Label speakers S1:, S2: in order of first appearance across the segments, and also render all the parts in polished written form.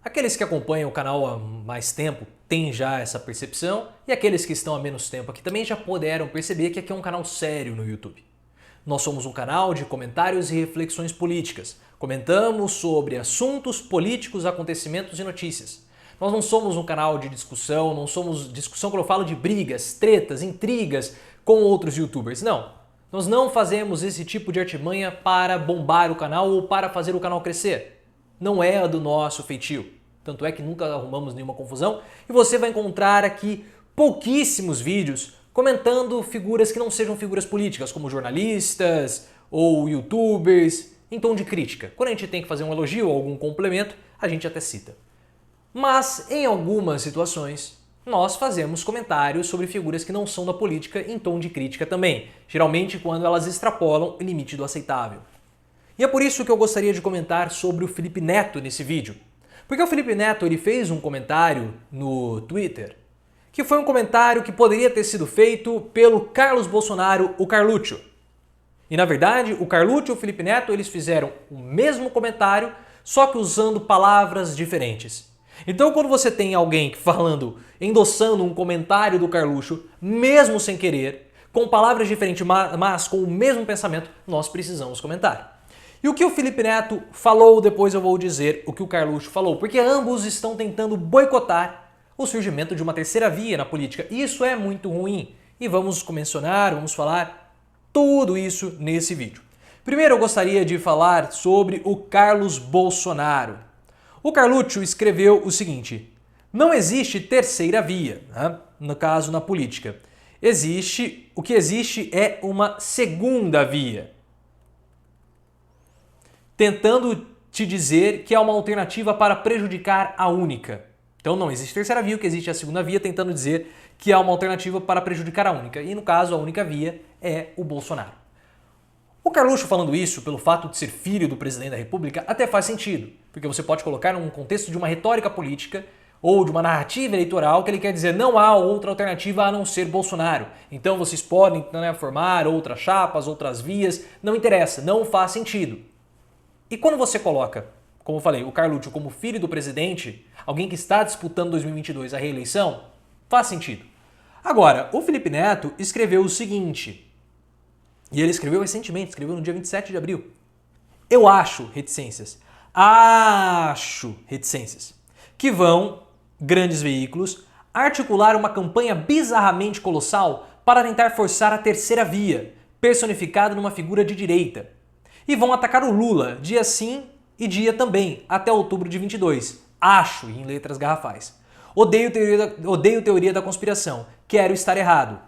S1: Aqueles que acompanham o canal há mais tempo têm já essa percepção e aqueles que estão há menos tempo aqui também já puderam perceber que aqui é um canal sério no YouTube. Nós somos um canal de comentários e reflexões políticas. Comentamos sobre assuntos políticos, acontecimentos e notícias. Nós não somos um canal de discussão, não somos discussão quando eu falo de brigas, tretas, intrigas com outros youtubers. Não. Nós não fazemos esse tipo de artimanha para bombar o canal ou para fazer o canal crescer. Não é do nosso feitio. Tanto é que nunca arrumamos nenhuma confusão e você vai encontrar aqui pouquíssimos vídeos comentando figuras que não sejam figuras políticas, como jornalistas ou youtubers, em tom de crítica. Quando a gente tem que fazer um elogio ou algum complemento, a gente até cita. Mas, em algumas situações, nós fazemos comentários sobre figuras que não são da política em tom de crítica também, geralmente quando elas extrapolam o limite do aceitável. E é por isso que eu gostaria de comentar sobre o Felipe Neto nesse vídeo. Porque o Felipe Neto ele fez um comentário no Twitter, que foi um comentário que poderia ter sido feito pelo Carlos Bolsonaro, o Carluccio. E na verdade, o Carluccio e o Felipe Neto eles fizeram o mesmo comentário, só que usando palavras diferentes. Então quando você tem alguém falando, endossando um comentário do Carluccio, mesmo sem querer, com palavras diferentes, mas com o mesmo pensamento, nós precisamos comentar. E o que o Felipe Neto falou, depois eu vou dizer o que o Carluccio falou, porque ambos estão tentando boicotar o surgimento de uma terceira via na política. E isso é muito ruim. E vamos mencionar, vamos falar tudo isso nesse vídeo. Primeiro eu gostaria de falar sobre o Carlos Bolsonaro. O Carluccio escreveu o seguinte: não existe terceira via, né? No caso na política. O que existe é uma segunda via. Tentando te dizer que é uma alternativa para prejudicar a única. Então não existe terceira via, o que existe é a segunda via, tentando dizer que é uma alternativa para prejudicar a única. E no caso, a única via é o Bolsonaro. O Carluccio falando isso, pelo fato de ser filho do presidente da República, até faz sentido. Porque você pode colocar num contexto de uma retórica política ou de uma narrativa eleitoral que ele quer dizer não há outra alternativa a não ser Bolsonaro. Então vocês podem formar outras chapas, outras vias, não interessa, não faz sentido. E quando você coloca, como eu falei, o Carluccio como filho do presidente, alguém que está disputando 2022 a reeleição, faz sentido. Agora, o Felipe Neto escreveu o seguinte, e ele escreveu recentemente, escreveu no dia 27 de abril. Eu acho reticências, que vão, grandes veículos, articular uma campanha bizarramente colossal para tentar forçar a terceira via, personificada numa figura de direita. E vão atacar o Lula, dia sim e dia também, até outubro de 22. Acho, em letras garrafais. Odeio teoria da conspiração. Quero estar errado.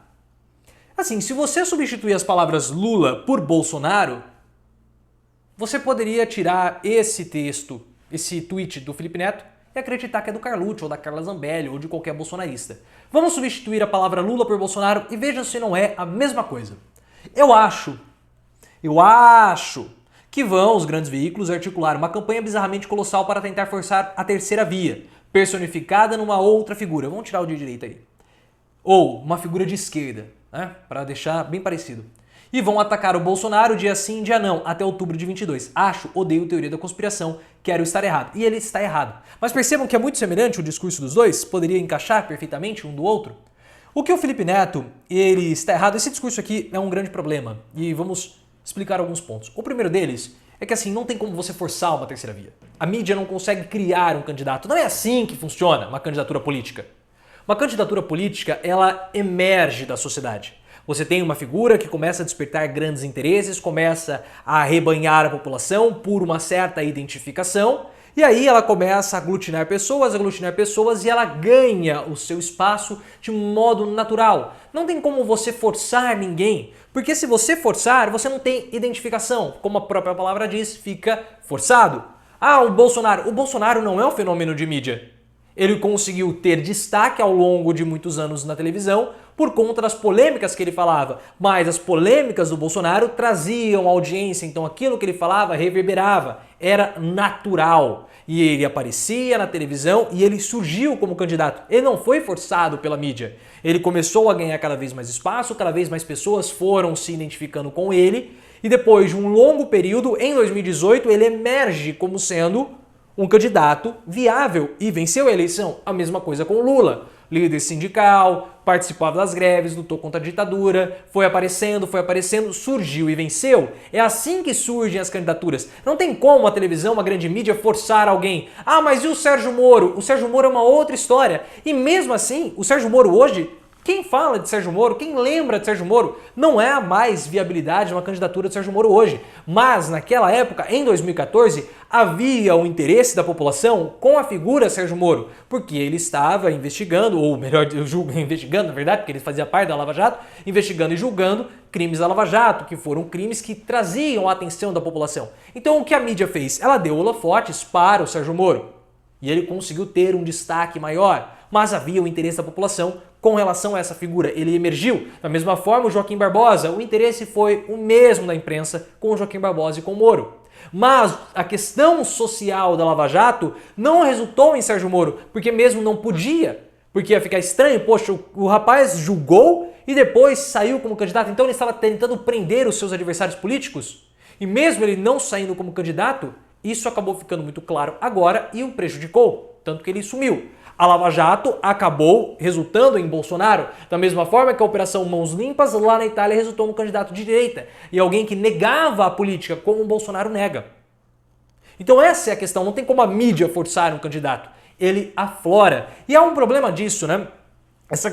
S1: Assim, se você substituir as palavras Lula por Bolsonaro, você poderia tirar esse texto, esse tweet do Felipe Neto e acreditar que é do Carluccio, ou da Carla Zambelli, ou de qualquer bolsonarista. Vamos substituir a palavra Lula por Bolsonaro e vejam se não é a mesma coisa. Eu acho que vão os grandes veículos articular uma campanha bizarramente colossal para tentar forçar a terceira via, personificada numa outra figura. Vamos tirar o de direita aí. Ou uma figura de esquerda, né? Para deixar bem parecido. E vão atacar o Bolsonaro dia sim, dia não, até outubro de 22. Odeio teoria da conspiração, quero estar errado. E ele está errado. Mas percebam que é muito semelhante o discurso dos dois, poderia encaixar perfeitamente um do outro. O que o Felipe Neto, ele está errado, esse discurso aqui é um grande problema. E vamos explicar alguns pontos. O primeiro deles é que assim, não tem como você forçar uma terceira via. A mídia não consegue criar um candidato. Não é assim que funciona uma candidatura política. Uma candidatura política, ela emerge da sociedade. Você tem uma figura que começa a despertar grandes interesses, começa a arrebanhar a população por uma certa identificação, e aí ela começa a aglutinar pessoas e ela ganha o seu espaço de um modo natural. Não tem como você forçar ninguém, porque se você forçar, você não tem identificação. Como a própria palavra diz, fica forçado. O Bolsonaro não é um fenômeno de mídia. Ele conseguiu ter destaque ao longo de muitos anos na televisão por conta das polêmicas que ele falava, mas as polêmicas do Bolsonaro traziam audiência, então aquilo que ele falava reverberava, era natural. E ele aparecia na televisão e ele surgiu como candidato. Ele não foi forçado pela mídia. Ele começou a ganhar cada vez mais espaço, cada vez mais pessoas foram se identificando com ele e depois de um longo período, em 2018, ele emerge como sendo um candidato viável e venceu a eleição. A mesma coisa com o Lula. Líder sindical, participava das greves, lutou contra a ditadura, foi aparecendo, surgiu e venceu. É assim que surgem as candidaturas. Não tem como a televisão, uma grande mídia, forçar alguém. Ah, mas e o Sérgio Moro? O Sérgio Moro é uma outra história. E mesmo assim, o Sérgio Moro hoje, quem fala de Sérgio Moro, quem lembra de Sérgio Moro, não é a mais viabilidade de uma candidatura de Sérgio Moro hoje. Mas naquela época, em 2014, havia o interesse da população com a figura Sérgio Moro, porque ele estava investigando, ou melhor, investigando, na verdade, porque ele fazia parte da Lava Jato, investigando e julgando crimes da Lava Jato, que foram crimes que traziam a atenção da população. Então o que a mídia fez? Ela deu holofotes para o Sérgio Moro. E ele conseguiu ter um destaque maior, mas havia o interesse da população com relação a essa figura. Ele emergiu. Da mesma forma, o Joaquim Barbosa, o interesse foi o mesmo da imprensa com o Joaquim Barbosa e com o Moro. Mas a questão social da Lava Jato não resultou em Sérgio Moro, porque mesmo não podia, porque ia ficar estranho, poxa, o rapaz julgou e depois saiu como candidato, então ele estava tentando prender os seus adversários políticos. E mesmo ele não saindo como candidato, isso acabou ficando muito claro agora e o prejudicou, tanto que ele sumiu. A Lava Jato acabou resultando em Bolsonaro, da mesma forma que a Operação Mãos Limpas lá na Itália resultou no candidato de direita e alguém que negava a política, como o Bolsonaro nega. Então essa é a questão, não tem como a mídia forçar um candidato, ele aflora. E há um problema disso, né?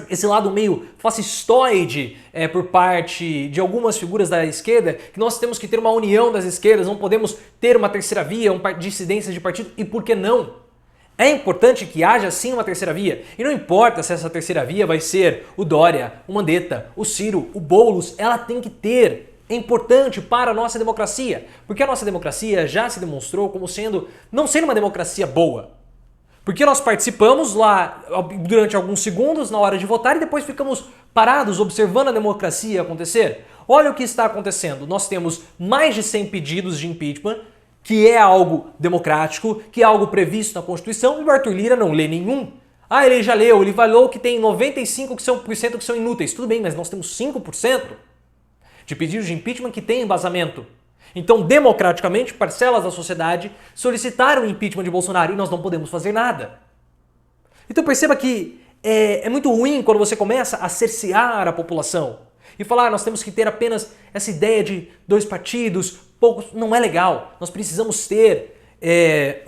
S1: Esse lado meio fascistoide por parte de algumas figuras da esquerda, que nós temos que ter uma união das esquerdas, não podemos ter uma terceira via, dissidências de partido, e por que não? É importante que haja sim uma terceira via, e não importa se essa terceira via vai ser o Dória, o Mandetta, o Ciro, o Boulos, ela tem que ter. É importante para a nossa democracia, porque a nossa democracia já se demonstrou como não sendo uma democracia boa. Porque nós participamos lá durante alguns segundos na hora de votar e depois ficamos parados observando a democracia acontecer. Olha o que está acontecendo. Nós temos mais de 100 pedidos de impeachment, que é algo democrático, que é algo previsto na Constituição, e o Arthur Lira não lê nenhum. Ah, ele já leu, ele falou que tem 95% que são inúteis. Tudo bem, mas nós temos 5% de pedidos de impeachment que tem embasamento. Então, democraticamente, parcelas da sociedade solicitaram o impeachment de Bolsonaro e nós não podemos fazer nada. Então perceba que é muito ruim quando você começa a cercear a população e falar nós temos que ter apenas essa ideia de 2 partidos, poucos. Não é legal. Nós precisamos ter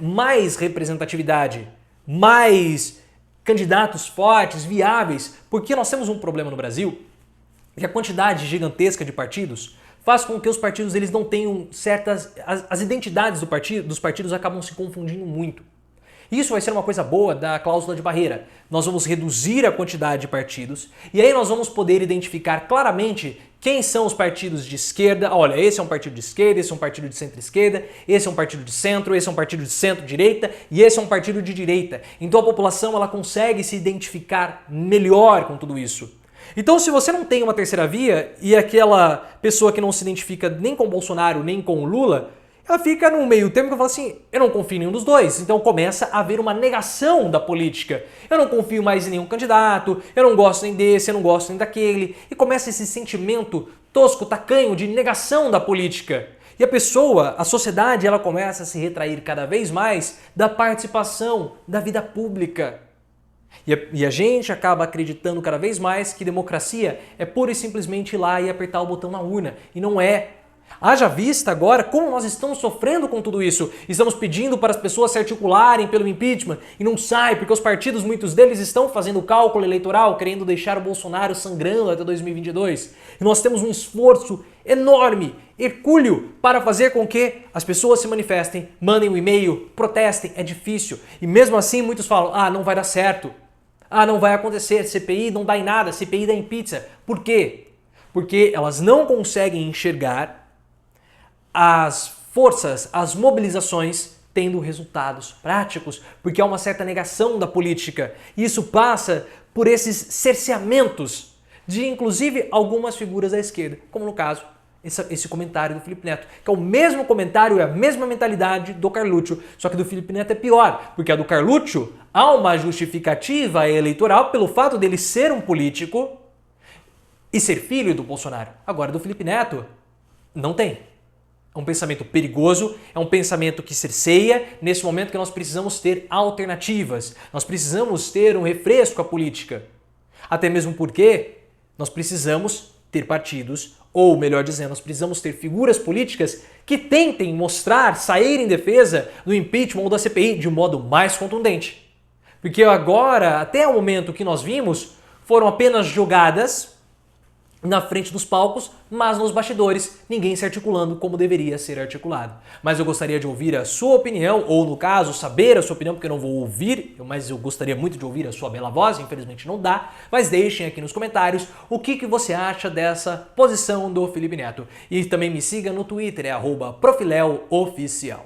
S1: mais representatividade, mais candidatos fortes, viáveis, porque nós temos um problema no Brasil, que a quantidade gigantesca de partidos faz com que os partidos eles não tenham as identidades dos partidos acabam se confundindo muito. Isso vai ser uma coisa boa da cláusula de barreira. Nós vamos reduzir a quantidade de partidos e aí nós vamos poder identificar claramente quem são os partidos de esquerda. Olha, esse é um partido de esquerda, esse é um partido de centro-esquerda, esse é um partido de centro, esse é um partido de centro-direita e esse é um partido de direita. Então a população ela consegue se identificar melhor com tudo isso. Então, se você não tem uma terceira via e aquela pessoa que não se identifica nem com o Bolsonaro nem com o Lula, ela fica no meio termo que fala assim, eu não confio em nenhum dos dois. Então começa a haver uma negação da política. Eu não confio mais em nenhum candidato, eu não gosto nem desse, eu não gosto nem daquele. E começa esse sentimento tosco, tacanho de negação da política. E a pessoa, a sociedade, ela começa a se retrair cada vez mais da participação da vida pública. E a gente acaba acreditando cada vez mais que democracia é pura e simplesmente ir lá e apertar o botão na urna. E não é. Haja vista agora como nós estamos sofrendo com tudo isso. Estamos pedindo para as pessoas se articularem pelo impeachment e não sai, porque os partidos, muitos deles, estão fazendo cálculo eleitoral, querendo deixar o Bolsonaro sangrando até 2022. E nós temos um esforço enorme, hercúleo, para fazer com que as pessoas se manifestem, mandem um e-mail, protestem. É difícil. E mesmo assim muitos falam, não vai dar certo. Não vai acontecer, CPI não dá em nada, CPI dá em pizza. Por quê? Porque elas não conseguem enxergar as forças, as mobilizações tendo resultados práticos, porque há uma certa negação da política. E isso passa por esses cerceamentos de, inclusive, algumas figuras da esquerda, como no caso, esse comentário do Felipe Neto, que é o mesmo comentário, é a mesma mentalidade do Carluccio, só que do Felipe Neto é pior, porque a do Carluccio há uma justificativa eleitoral pelo fato dele ser um político e ser filho do Bolsonaro. Agora, do Felipe Neto, não tem. É um pensamento perigoso, é um pensamento que cerceia nesse momento que nós precisamos ter alternativas, nós precisamos ter um refresco à política. Até mesmo porque nós precisamos ter partidos, ou melhor dizendo, nós precisamos ter figuras políticas que tentem mostrar, sair em defesa do impeachment ou da CPI de um modo mais contundente. Porque agora, até o momento que nós vimos, foram apenas jogadas na frente dos palcos, mas nos bastidores, ninguém se articulando como deveria ser articulado. Mas eu gostaria de ouvir a sua opinião, ou no caso, saber a sua opinião, porque eu não vou ouvir, mas eu gostaria muito de ouvir a sua bela voz, infelizmente não dá, mas deixem aqui nos comentários o que você acha dessa posição do Felipe Neto. E também me siga no Twitter, @profileooficial.